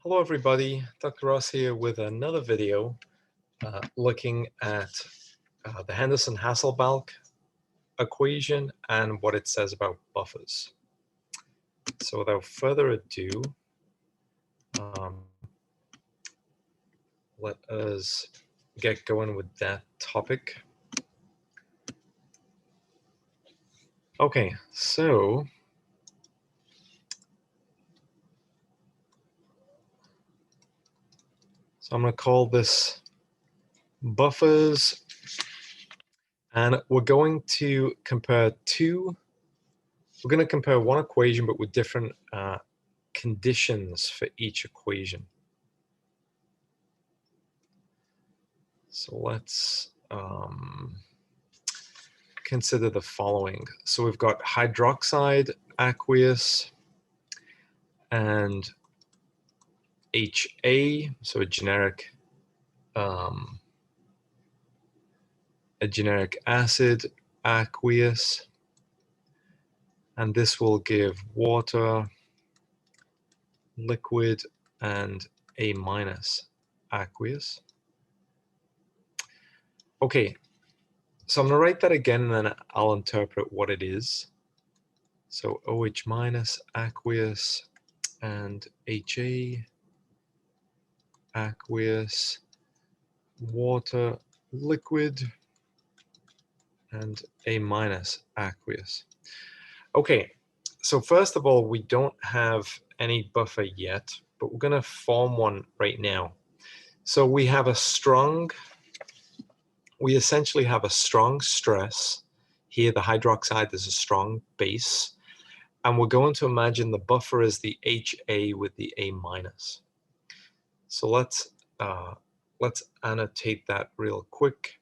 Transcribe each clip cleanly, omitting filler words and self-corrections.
Hello everybody, Dr. Ross here with another video looking at the Henderson-Hasselbalch equation and what it says about buffers. So without further ado, let us get going with that topic. Okay, so I'm going to call this buffers, and we're going to compare one equation but with different conditions for each equation. So let's consider the following. So we've got hydroxide aqueous and HA, so a generic acid aqueous, and this will give water, liquid, and A- aqueous. Okay, so I'm going to write that again and then I'll interpret what it is. So OH- aqueous and HA aqueous, water, liquid, and A- aqueous. Okay, so first of all, we don't have any buffer yet, but we're going to form one right now. So we essentially have a strong stress. Here the hydroxide is a strong base, and we're going to imagine the buffer is the HA with the A-. So let's annotate that real quick.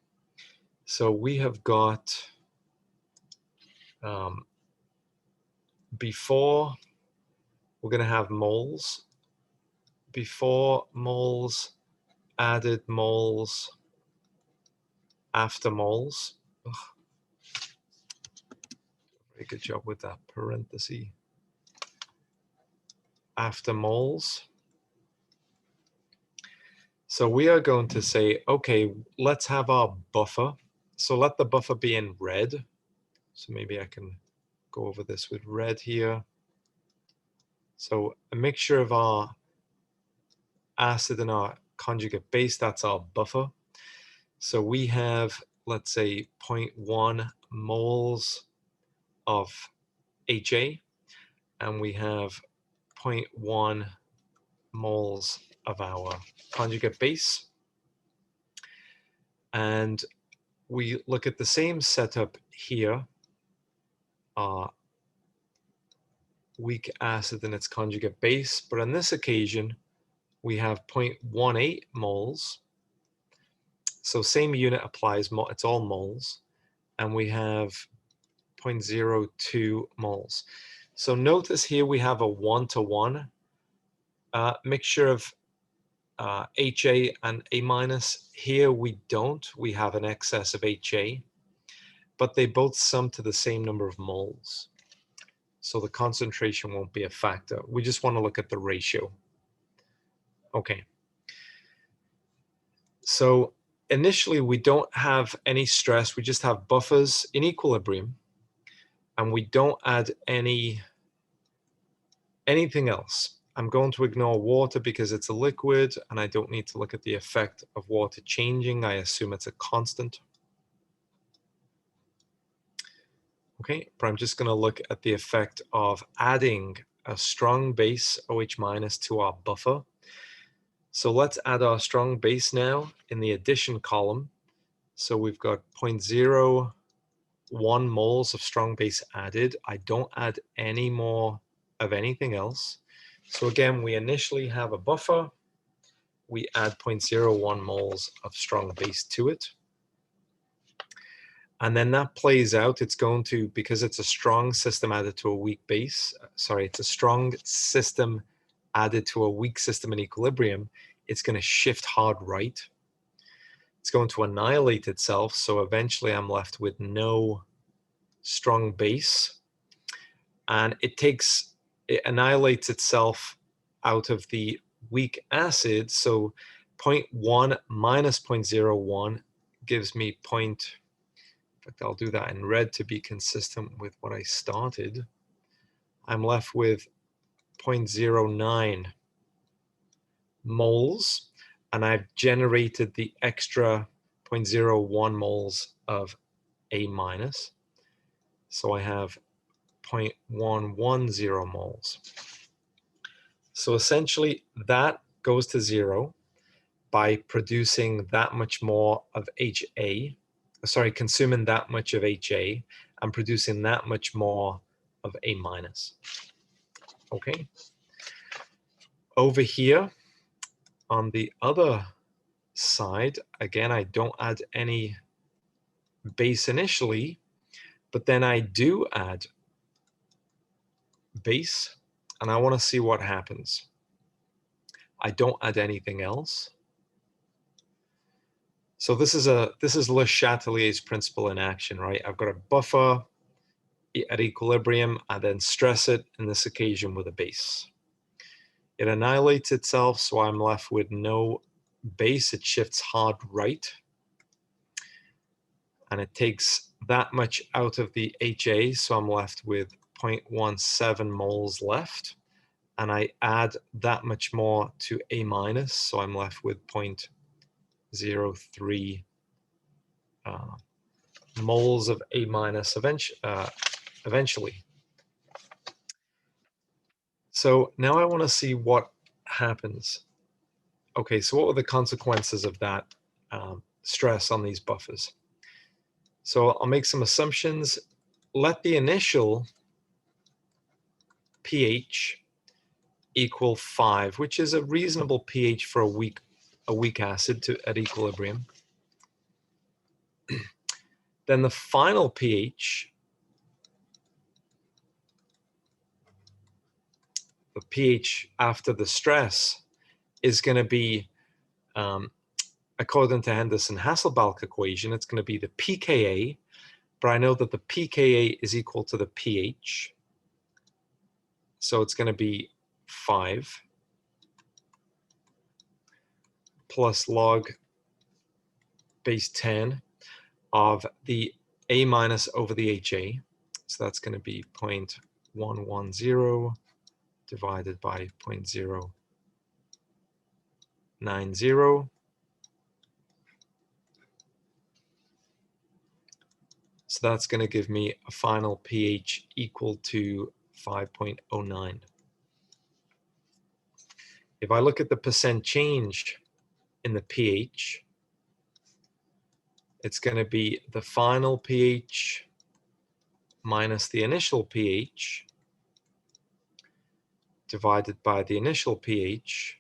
So we have got before, we're going to have moles, before moles, added moles, after moles. Ugh. Very good job with that parenthesis. After moles. So we are going to say, okay, let's have our buffer. So let the buffer be in red. So maybe I can go over this with red here. So a mixture of our acid and our conjugate base, that's our buffer. So we have, let's say, 0.1 moles of HA, and we have 0.1 moles of our conjugate base. And we look at the same setup here, weak acid and its conjugate base, but on this occasion, we have 0.18 moles. So same unit applies, it's all moles, and we have 0.02 moles. So notice here we have a 1-to-1 mixture of HA and A-. Here we don't, we have an excess of HA, but they both sum to the same number of moles. So the concentration won't be a factor. We just want to look at the ratio. Okay. So initially we don't have any stress, we just have buffers in equilibrium, and we don't add anything else. I'm going to ignore water because it's a liquid and I don't need to look at the effect of water changing. I assume it's a constant. Okay, but I'm just going to look at the effect of adding a strong base OH- to our buffer. So let's add our strong base now in the addition column. So we've got 0.01 moles of strong base added. I don't add any more of anything else. So again, we initially have a buffer. We add 0.01 moles of strong base to it. And then that plays out. It's going to, because it's a strong system added to a weak base, it's a strong system added to a weak system in equilibrium, it's going to shift hard right. It's going to annihilate itself. So eventually I'm left with no strong base. And it annihilates itself out of the weak acid, so 0.1 minus 0.01 gives me in fact, I'll do that in red to be consistent with what I started. I'm left with 0.09 moles, and I've generated the extra 0.01 moles of A minus. So I have 0.110 moles. So essentially that goes to zero by producing that much more of HA, sorry, consuming that much of HA and producing that much more of A minus. Okay. Over here on the other side, again, I don't add any base initially, but then I do add base, and I want to see what happens. I don't add anything else. So this is Le Chatelier's principle in action, right? I've got a buffer at equilibrium. I then stress it, in this occasion with a base. It annihilates itself, so I'm left with no base. It shifts hard right, and it takes that much out of the HA, so I'm left with 0.17 moles left, and I add that much more to A minus, so I'm left with 0.03 moles of A minus eventually. So now I want to see what happens. Okay, so what were the consequences of that stress on these buffers? So I'll make some assumptions. Let the initial pH equal 5, which is a reasonable pH for a weak acid at equilibrium. Then the final pH, the pH after the stress, is going to be, according to Henderson Hasselbalch equation, it's going to be the pKa, but I know that the pKa is equal to the pH, so it's going to be 5 plus log base 10 of the A minus over the HA. So that's going to be 0.110 divided by 0.090. So that's going to give me a final pH equal to 5.09. If I look at the percent change in the pH, it's going to be the final pH minus the initial pH divided by the initial pH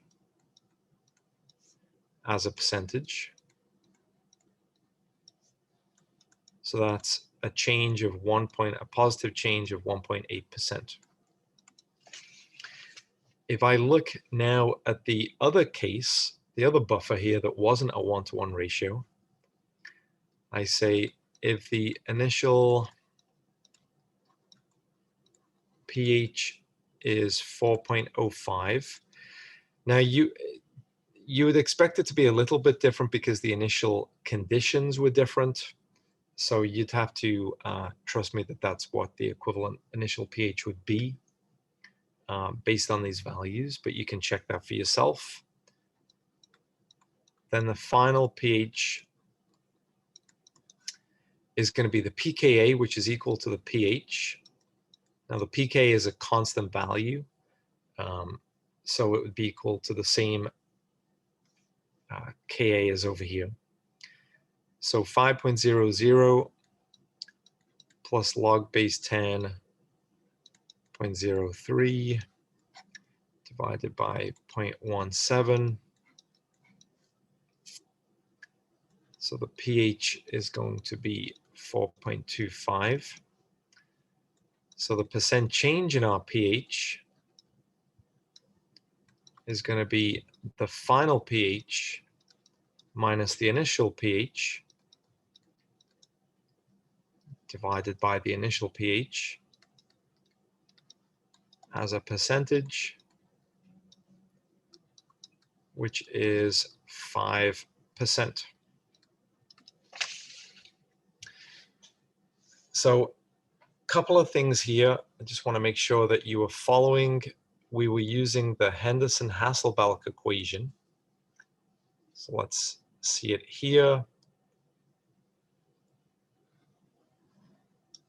as a percentage. So that's a change of a positive change of 1.8%. If I look now at the other case, the other buffer here that wasn't a 1-to-1 ratio, I say if the initial pH is 4.05, now you would expect it to be a little bit different because the initial conditions were different. So you'd have to trust me that that's what the equivalent initial pH would be based on these values, but you can check that for yourself. Then the final pH is going to be the pKa, which is equal to the pH. Now the pK is a constant value, so it would be equal to the same Ka as over here. So 5.00 plus log base 10.03 divided by 0.17. So the pH is going to be 4.25. So the percent change in our pH is going to be the final pH minus the initial pH divided by the initial pH as a percentage which is 5%. So a couple of things here. I just want to make sure that you are following. We were using the Henderson-Hasselbalch equation. So let's see it here.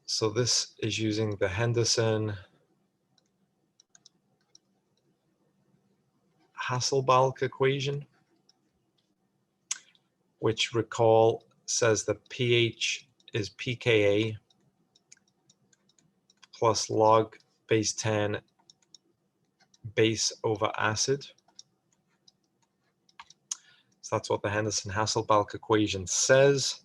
So this is using the Henderson-Hasselbalch equation, which, recall, says the pH is pKa plus log base 10 base over acid. So that's what the Henderson-Hasselbalch equation says.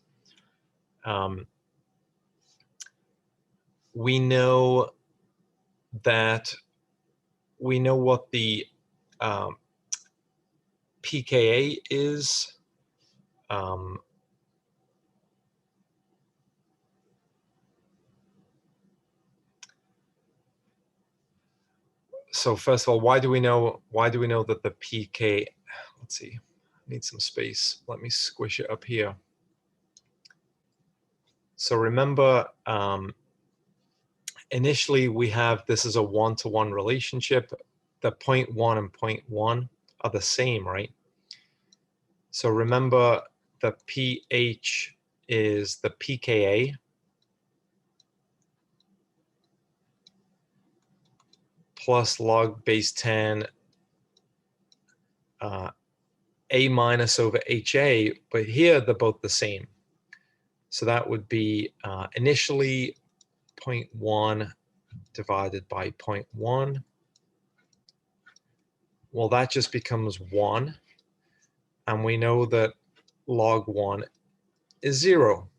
We know what the pKa is. So first of all, why do we know that the pK, let's see, I need some space. Let me squish it up here. So remember, initially we have, this is a one-to-one relationship. The 0.1 and 0.1 are the same, right? So remember, the pH is the pKa plus log base 10 A minus over HA, but here they're both the same. So that would be initially 0.1 divided by 0.1. Well, that just becomes 1. And we know that log 1 is 0.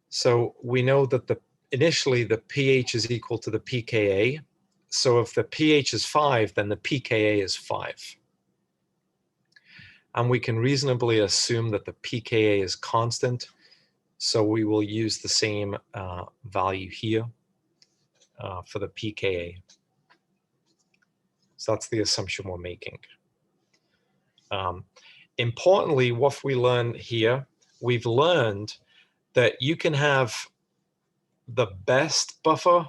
So we know that initially the pH is equal to the pKa. So if the pH is 5, then the pKa is 5. And we can reasonably assume that the pKa is constant. So we will use the same value here for the pKa. So that's the assumption we're making. Importantly, what we learned here, we've learned that you can have the best buffer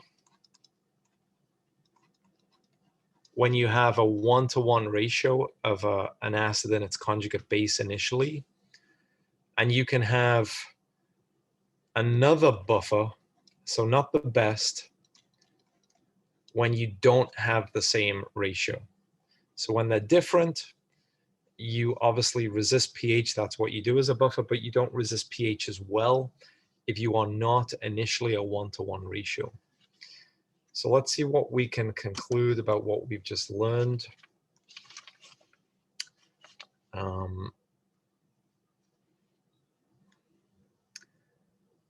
when you have a one-to-one ratio of an acid and its conjugate base initially, and you can have another buffer, so not the best, when you don't have the same ratio. So when they're different, you obviously resist pH, that's what you do as a buffer, but you don't resist pH as well if you are not initially a one-to-one ratio. So let's see what we can conclude about what we've just learned.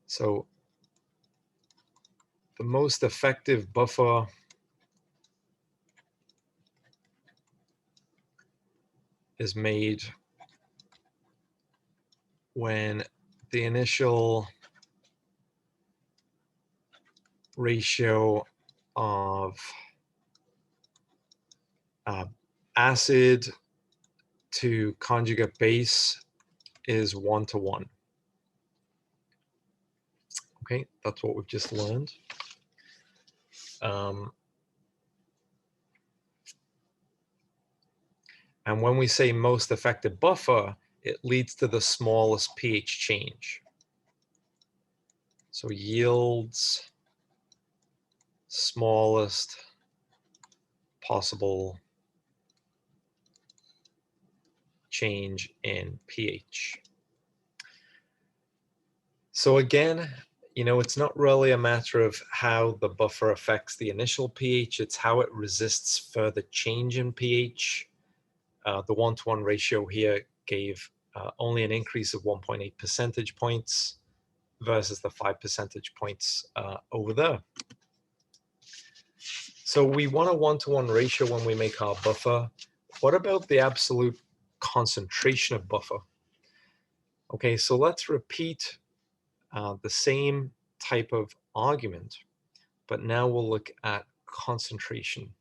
So the most effective buffer is made when the initial ratio of acid to conjugate base is 1-to-1. Okay, that's what we've just learned. And when we say most effective buffer, it leads to the smallest pH change. So yields smallest possible change in pH. So again, it's not really a matter of how the buffer affects the initial pH, it's how it resists further change in pH. The 1-to-1 ratio here gave only an increase of 1.8 percentage points versus the 5 percentage points over there. So we want a 1-to-1 ratio when we make our buffer. What about the absolute concentration of buffer? Okay, so let's repeat the same type of argument, but now we'll look at concentration.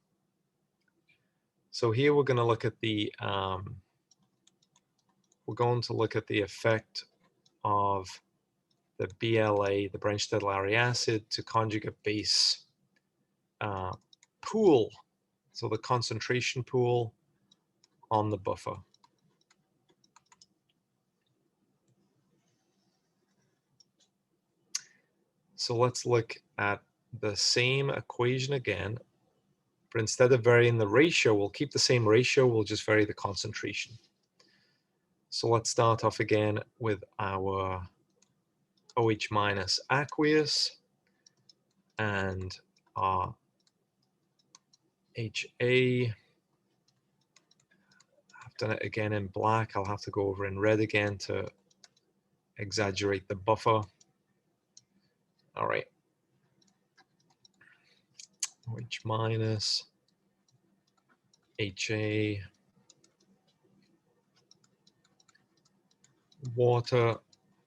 So here we're going to look at the we're going to look at the effect of the BLA, the Brenzstedt-Lowry acid, to conjugate base pool, so the concentration pool on the buffer. So let's look at the same equation again, but instead of varying the ratio, we'll keep the same ratio, we'll just vary the concentration. So let's start off again with our OH minus aqueous and our HA. I've done it again in black. I'll have to go over in red again to exaggerate the buffer. All right. OH minus, HA, water,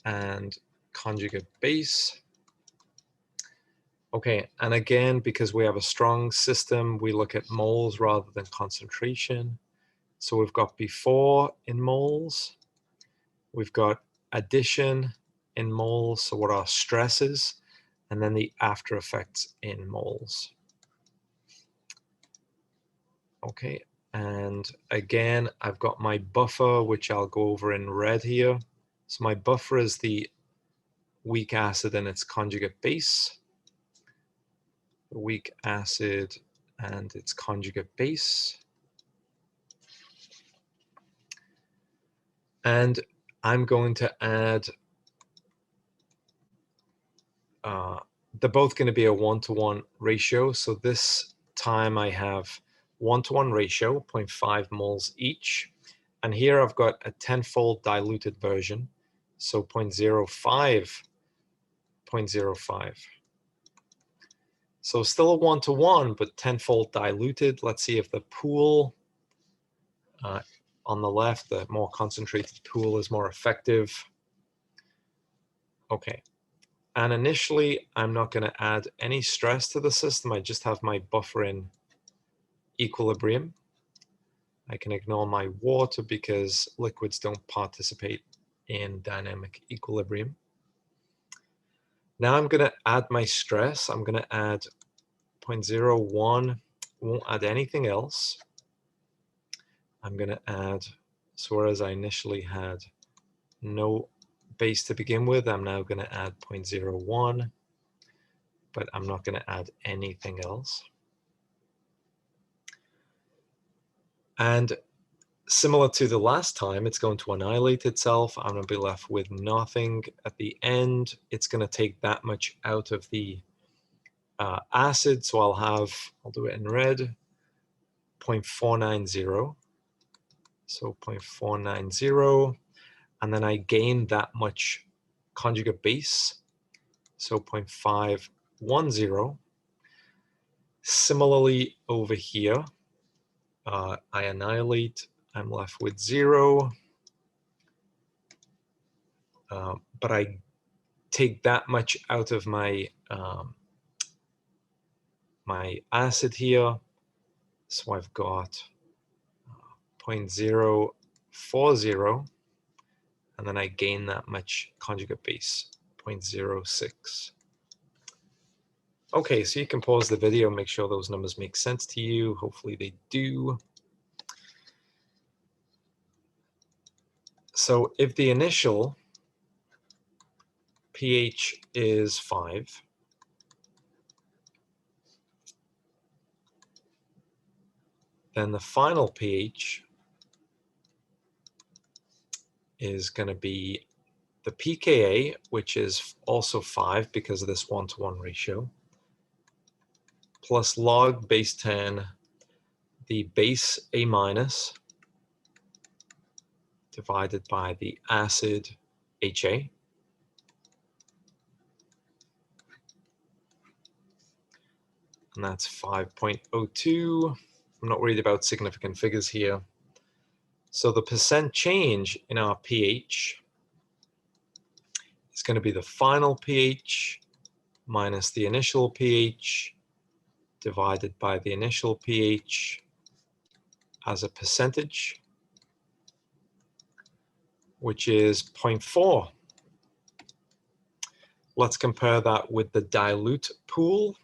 and conjugate base. Okay, and again, because we have a strong system, we look at moles rather than concentration. So we've got before in moles, we've got addition in moles, so what are stresses, and then the after effects in moles. Okay, and again, I've got my buffer, which I'll go over in red here. So my buffer is the weak acid and its conjugate base. The weak acid and its conjugate base. And I'm going to add, they're both going to be a 1-to-1 ratio. So this time I have 1-to-1 ratio, 0.5 moles each. And here I've got a 10-fold diluted version. So 0.05, 0.05. So still a 1-to-1, but 10-fold diluted. Let's see if the pool on the left, the more concentrated pool, is more effective. Okay. And initially, I'm not going to add any stress to the system. I just have my buffer in equilibrium. I can ignore my water because liquids don't participate in dynamic equilibrium. Now I'm going to add my stress. I'm going to add 0.01. Won't add anything else. I'm going to add, so whereas I initially had no base to begin with, I'm now going to add 0.01, but I'm not going to add anything else. And similar to the last time, it's going to annihilate itself. I'm going to be left with nothing at the end. It's going to take that much out of the acid, so I'll do it in red, 0.490. So 0.490, and then I gain that much conjugate base, so 0.510. Similarly over here, I annihilate, I'm left with 0, but I take that much out of my my acid here, so I've got 0.040, and then I gain that much conjugate base, 0.06. Okay, so you can pause the video, make sure those numbers make sense to you. Hopefully they do. So if the initial pH is 5, then the final pH is going to be the pKa, which is also 5 because of this 1-to-1 ratio, plus log base 10, the base A minus, divided by the acid HA. And that's 5.02. I'm not worried about significant figures here. So the percent change in our pH is going to be the final pH minus the initial pH divided by the initial pH as a percentage. which is 0.4. Let's compare that with the dilute pool.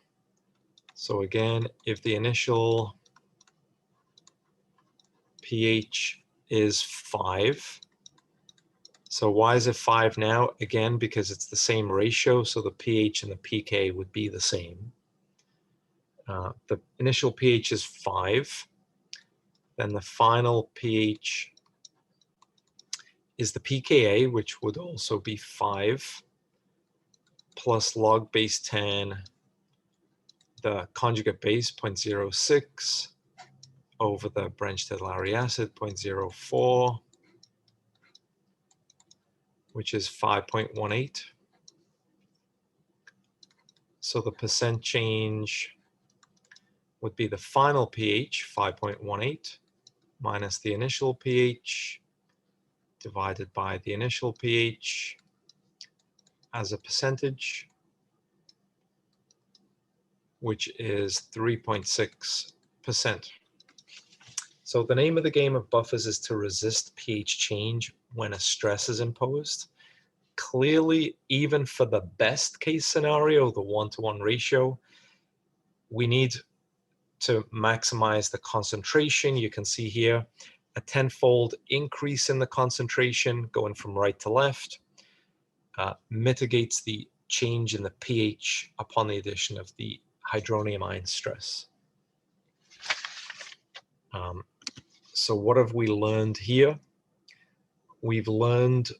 So again, if the initial pH is 5, so why is it 5 now? Again, because it's the same ratio, so the pH and the pK would be the same. The initial pH is 5, then the final pH is the pKa, which would also be 5, plus log base 10, the conjugate base, 0.06, over the Brensted-Lowry acid, 0.04, which is 5.18. So the percent change would be the final pH, 5.18, minus the initial pH, divided by the initial pH as a percentage, which is 3.6%. So the name of the game of buffers is to resist pH change when a stress is imposed. Clearly, even for the best case scenario, the 1-to-1 ratio, we need to maximize the concentration. You can see here a 10-fold increase in the concentration going from right to left mitigates the change in the pH upon the addition of the hydronium ion stress. So what have we learned here? We've learned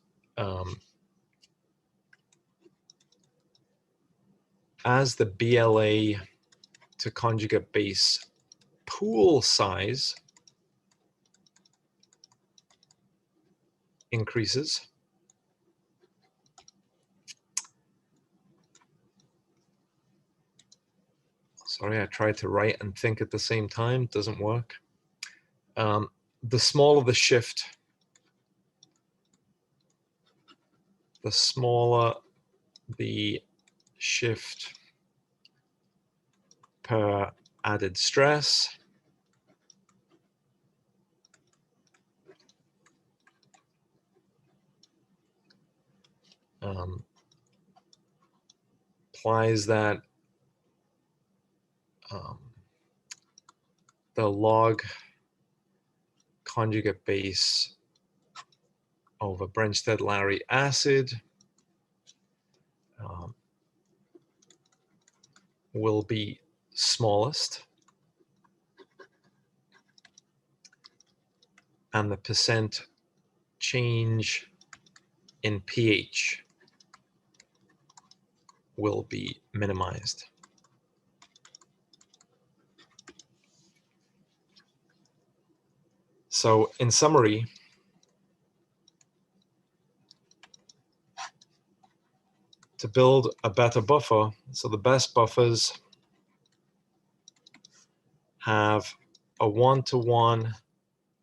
as the BLA to conjugate base pool size increases, sorry, I tried to write and think at the same time, doesn't work. The smaller the shift, the smaller the shift per added stress. Implies that the log conjugate base over Brensted-Lowry acid will be smallest, and the percent change in pH will be minimized. So in summary, to build a better buffer, so the best buffers have a 1-to-1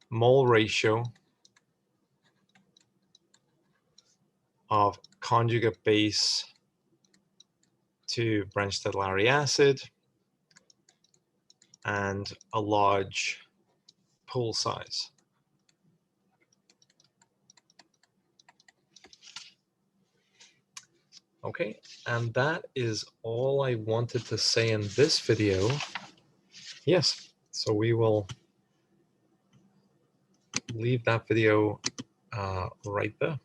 mole ratio of conjugate base to Brensted-Lowry acid and a large pool size. Okay, and that is all I wanted to say in this video. Yes, so we will leave that video right there.